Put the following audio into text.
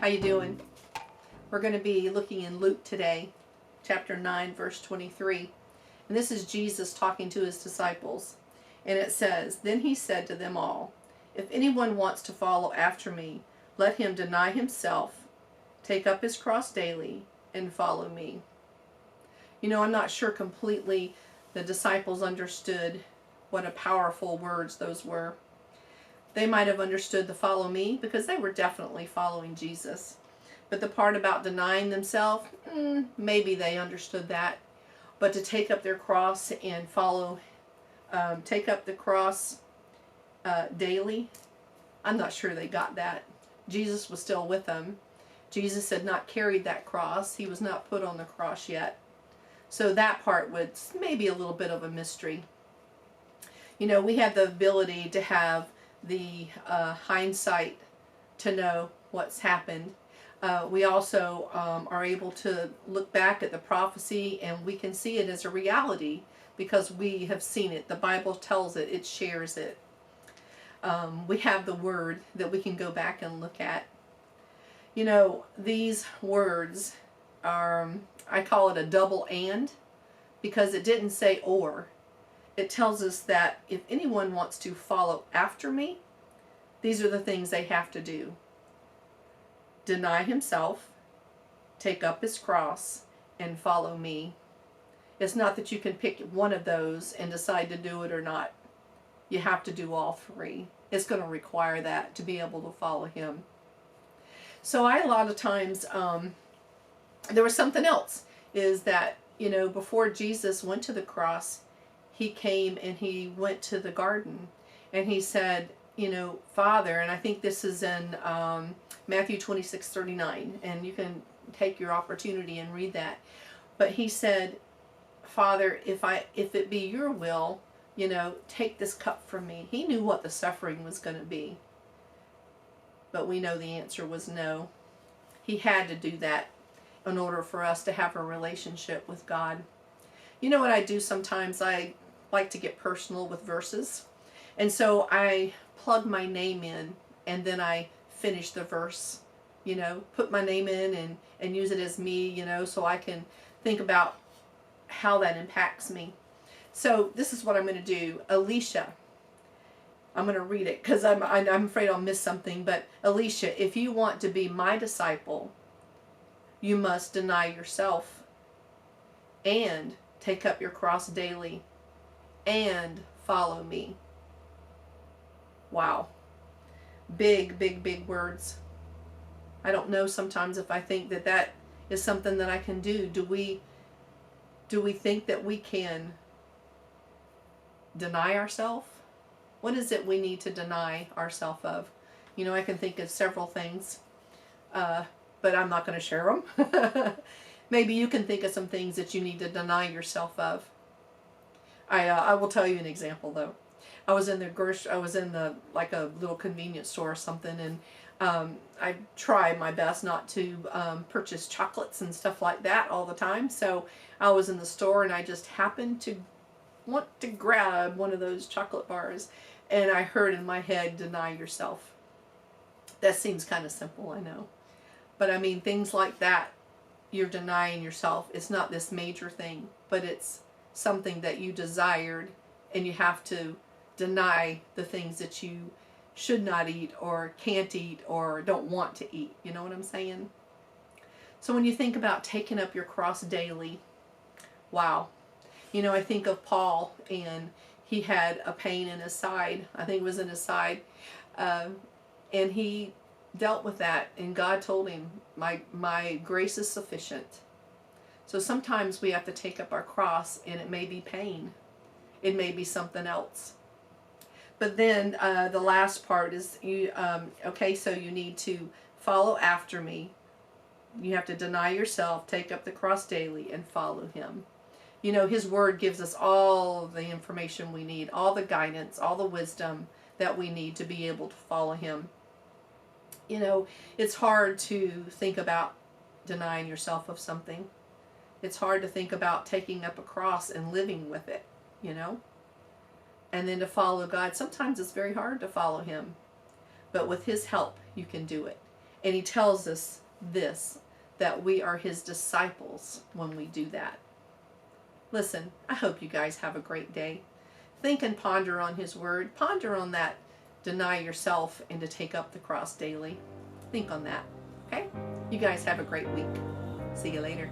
How you doing? We're going to be looking in Luke today, chapter 9, verse 23. And this is Jesus talking to his disciples. And it says, "Then he said to them all, if anyone wants to follow after me, let him deny himself, take up his cross daily, and follow me." You know, I'm not sure completely the disciples understood what a powerful words those were. They might have understood the follow me because they were definitely following Jesus. But the part about denying themselves, maybe they understood that. But to take up their cross and follow, take up the cross daily, I'm not sure they got that. Jesus was still with them. Jesus had not carried that cross. He was not put on the cross yet. So that part was maybe a little bit of a mystery. You know, we have the ability to have the hindsight to know what's happened. We also are able to look back at the prophecy and we can see it as a reality because we have seen it. The Bible tells it, it shares it. We have the word that we can go back and look at. You know, these words are, I call it a double and, because it didn't say or. It tells us that if anyone wants to follow after me, these are the things they have to do. Deny himself, take up his cross, and follow me. It's not that you can pick one of those and decide to do it or not. You have to do all three. It's going to require that to be able to follow him. So a lot of times, there was something else, is that, you know, before Jesus went to the cross, he came and he went to the garden and he said, you know, Father, and I think this is in Matthew 26:39, and you can take your opportunity and read that. But he said, Father, if it be your will, you know, take this cup from me. He knew what the suffering was going to be. But we know the answer was no. He had to do that in order for us to have a relationship with God. You know what I do sometimes? I like to get personal with verses. And so I plug my name in and then I finish the verse, you know, put my name in and use it as me, you know, so I can think about how that impacts me. So this is what I'm going to do. Elicia, I'm going to read it because I'm afraid I'll miss something. But Elicia, if you want to be my disciple, you must deny yourself and take up your cross daily and follow me. Wow. Big, big, big words. I don't know sometimes if I think that that is something that I can do. Do we think that we can deny ourselves? What is it we need to deny ourselves of? You know, I can think of several things, but I'm not going to share them. Maybe you can think of some things that you need to deny yourself of. I will tell you an example though. I was in the like a little convenience store or something, and I try my best not to purchase chocolates and stuff like that all the time. So I was in the store and I just happened to want to grab one of those chocolate bars, and I heard in my head, deny yourself. That seems kind of simple, I know. But I mean, things like that, you're denying yourself. It's not this major thing, but it's something that you desired, and you have to deny the things that you should not eat or can't eat or don't want to eat. You know what I'm saying? So when you think about taking up your cross daily, wow. You know, I think of Paul, and he had a pain in his side. I think it was in his side. And he dealt with that, and God told him, my grace is sufficient. So sometimes we have to take up our cross, and it may be pain. It may be something else. But then the last part is, okay, so you need to follow after me. You have to deny yourself, take up the cross daily, and follow him. You know, his word gives us all the information we need, all the guidance, all the wisdom that we need to be able to follow him. You know, it's hard to think about denying yourself of something. It's hard to think about taking up a cross and living with it, you know. And then to follow God. Sometimes it's very hard to follow him. But with his help, you can do it. And he tells us this, that we are his disciples when we do that. Listen, I hope you guys have a great day. Think and ponder on his word. Ponder on that. Deny yourself and to take up the cross daily. Think on that. Okay? You guys have a great week. See you later.